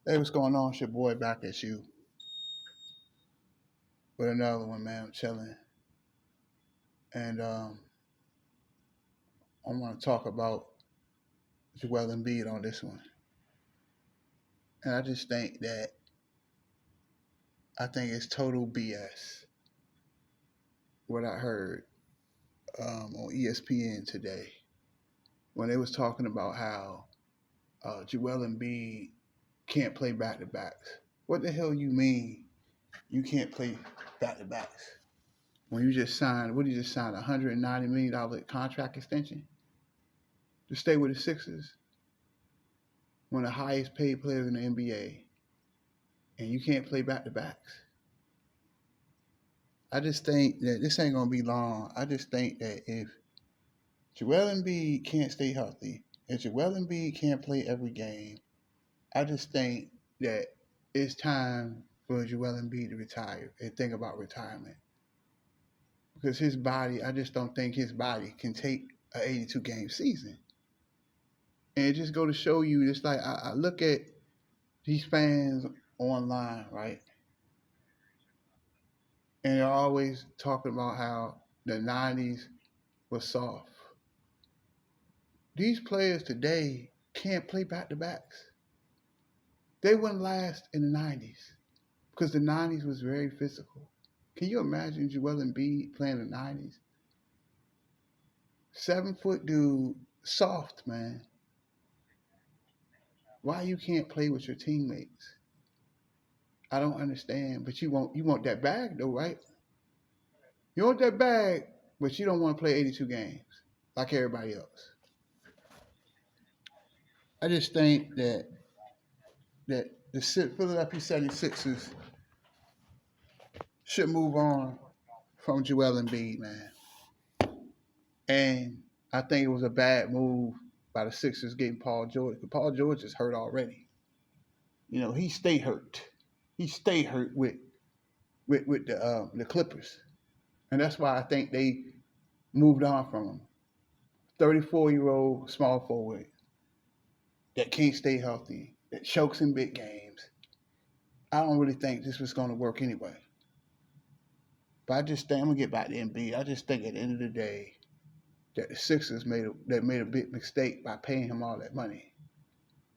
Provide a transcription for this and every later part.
Hey, what's going on? It's your boy back at you with another one, man. I'm chilling. And I want to talk about Joel Embiid on this one. And I just think that I think it's total BS what I heard on ESPN today when they was talking about how Joel Embiid can't play back to backs. What the hell you mean you can't play back to backs? When you just signed, what did you just sign? $190 million contract extension to stay with the Sixers? One of the highest paid players in the NBA, and you can't play back to backs. I just think that this ain't gonna be long. I just think that if Joel Embiid can't stay healthy, if Joel Embiid can't play every game, I just think that it's time for Joel Embiid to retire and think about retirement. Because his body, I just don't think his body can take an 82 game season. And it just go to show you, it's like I look at these fans online, right? And they're always talking about how the 90s was soft. These players today can't play back to backs. They wouldn't last in the 90s because the 90s was very physical. Can you imagine Joel Embiid playing in the 90s? 7 foot dude, soft, man. Why you can't play with your teammates? I don't understand. But you want that bag though, right? You want that bag, but you don't want to play 82 games like everybody else. I just think that the Philadelphia 76ers should move on from Joel Embiid, man. And I think it was a bad move by the Sixers getting Paul George. Paul George is hurt already. You know, he stay hurt. He stay hurt with the Clippers, and that's why I think they moved on from him. 34-year-old small forward that can't stay healthy, that chokes in big games. I don't really think this was going to work anyway. But I just think I'm gonna get back to Embiid. I just think at the end of the day that the Sixers made a big mistake by paying him all that money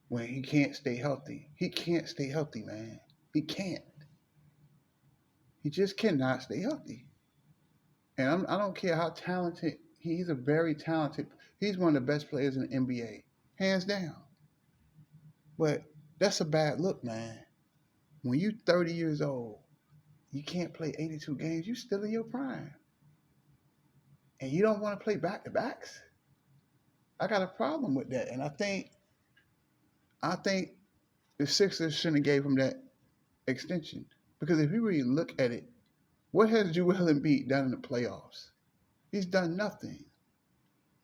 when he can't stay healthy. He can't stay healthy, man. He can't. He just cannot stay healthy. And I don't care how talented he's a very talented. He's one of the best players in the NBA, hands down. But that's a bad look, man. When you're 30 years old, you can't play 82 games. You're still in your prime, and you don't want to play back to backs. I got a problem with that, and I think the Sixers shouldn't have gave him that extension because if you really look at it, what has Joel Embiid done in the playoffs? He's done nothing.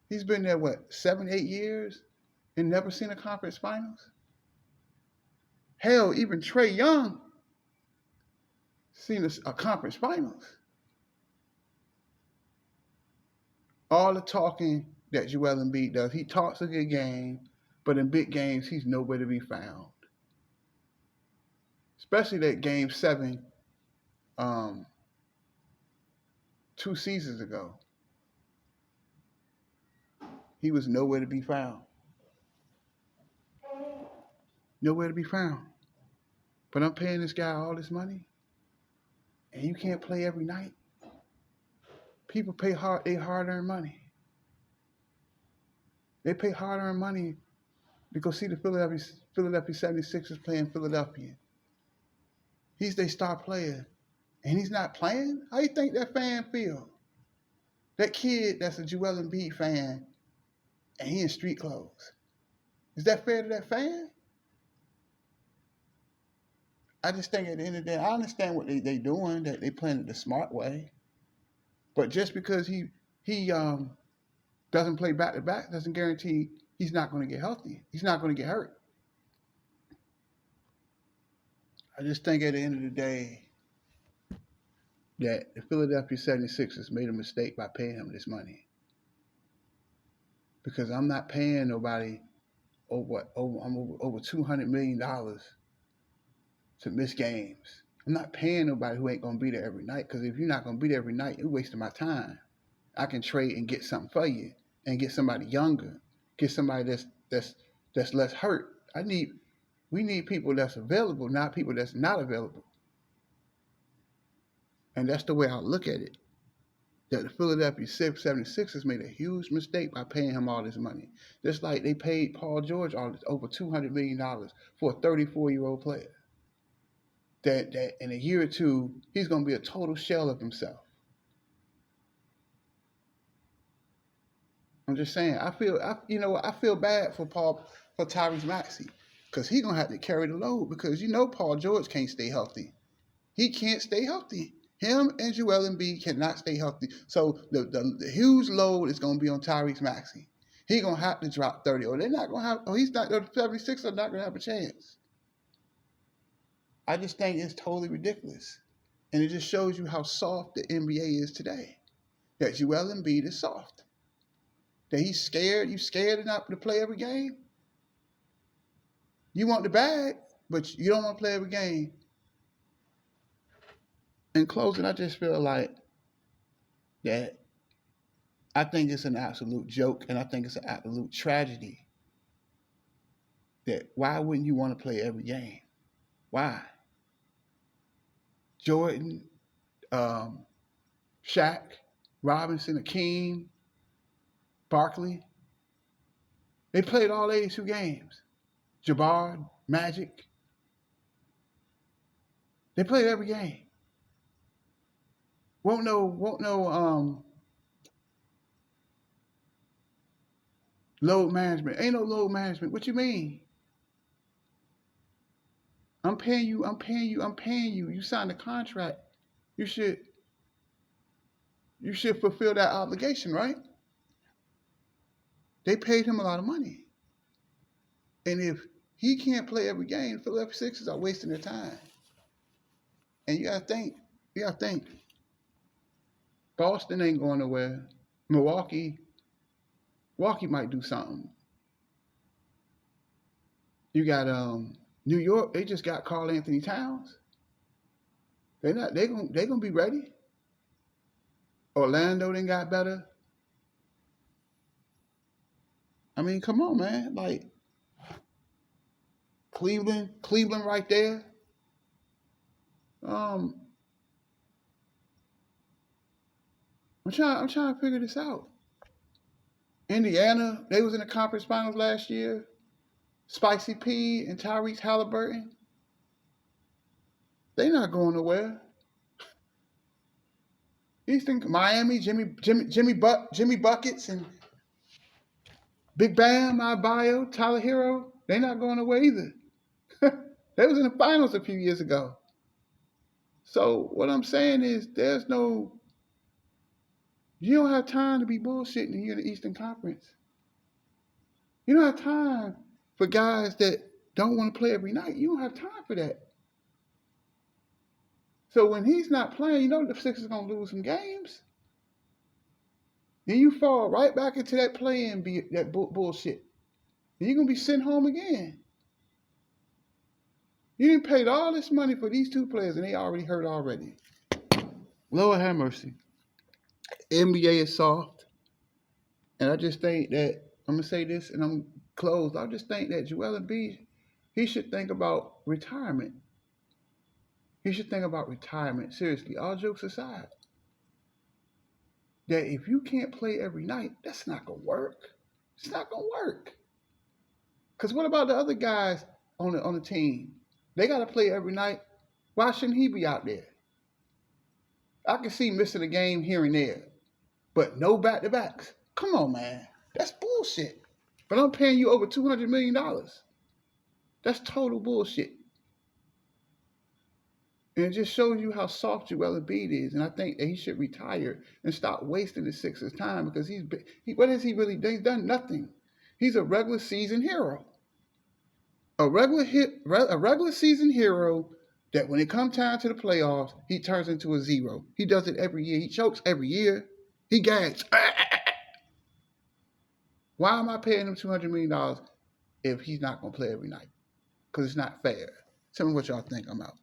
He's been there what 7, 8 years and never seen a conference finals. Hell, even Trey Young seen a conference finals. All the talking that Joel Embiid does, he talks a good game, but in big games he's nowhere to be found. Especially that game 7, um, 2 seasons ago, he was nowhere to be found. Nowhere to be found. But I'm paying this guy all this money, and you can't play every night. People pay hard-earned money. They pay hard-earned money to go see the Philadelphia 76ers play in Philadelphia. He's their star player, and he's not playing? How you think that fan feel? That kid that's a Joel Embiid fan, and he in street clothes. Is that fair to that fan? I just think at the end of the day, I understand what they doing, that they playing it the smart way. But just because he doesn't play back to back doesn't guarantee he's not going to get healthy. He's not going to get hurt. I just think at the end of the day that the Philadelphia 76ers made a mistake by paying him this money. Because I'm not paying nobody over $200 million to miss games. I'm not paying nobody who ain't gonna be there every night. Because if you're not gonna be there every night, you're wasting my time. I can trade and get something for you, and get somebody younger, get somebody that's less hurt. We need people that's available, not people that's not available. And that's the way I look at it. That the Philadelphia 76ers made a huge mistake by paying him all this money. Just like they paid Paul George over $200 million for a 34-year-old player. That in a year or two, he's going to be a total shell of himself. I'm just saying, I feel bad for Tyrese Maxey, because he's going to have to carry the load, because Paul George can't stay healthy. He can't stay healthy. Him and Joel Embiid cannot stay healthy. So the huge load is going to be on Tyrese Maxey. He's going to have to drop 30, or they're not going to have, or he's not, the 76ers are not going to have a chance. I just think it's totally ridiculous. And it just shows you how soft the NBA is today. That Joel Embiid is soft. That he's scared. You scared enough to play every game? You want the bag, but you don't want to play every game. In closing, I just feel like that I think it's an absolute joke, and I think it's an absolute tragedy. That why wouldn't you want to play every game? Why? Jordan, Shaq, Robinson, Akeem, Barkley, they played all 82 games. Jabbar, Magic, they played every game. Won't no load management. Ain't no load management. What you mean? I'm paying you. You signed a contract. You should fulfill that obligation, right? They paid him a lot of money. And if he can't play every game, the Philadelphia Sixers are wasting their time. And you gotta think. Boston ain't going nowhere. Milwaukee might do something. You got New York, they just got Karl Anthony Towns. They're gonna be ready. Orlando then got better. I mean, come on, man. Like Cleveland right there. I'm trying to figure this out. Indiana, they was in the conference finals last year. Spicy P and Tyrese Halliburton. They not going nowhere. Miami, Jimmy Buckets and Big Bam, my bio, Tyler Hero, they not going away either. They was in the finals a few years ago. So what I'm saying is you don't have time to be bullshitting here in the Eastern Conference. You don't have time for guys that don't want to play every night. You don't have time for that. So when he's not playing, the Sixers are going to lose some games. Then you fall right back into that that bullshit. And you're going to be sent home again. You didn't pay all this money for these two players, and they already hurt already. Lord have mercy. NBA is soft. And I just think that, I'm going to say this and I'm closed. I just think that Joel Embiid, he should think about retirement. Seriously, all jokes aside. That if you can't play every night, that's not going to work. It's not going to work. Because what about the other guys on the team? They got to play every night. Why shouldn't he be out there? I can see missing a game here and there, but no back-to-backs. Come on, man. That's bullshit. But I'm paying you over $200 million. That's total bullshit. And it just shows you how soft Joel Embiid is. And I think that he should retire and stop wasting the Sixers' time, because what has he really done? He's done nothing. He's a regular season hero. A regular season hero that when it comes time to the playoffs, he turns into a zero. He does it every year. He chokes every year. He gags. Why am I paying him $200 million if he's not going to play every night? Because it's not fair. Tell me what y'all think. I'm out.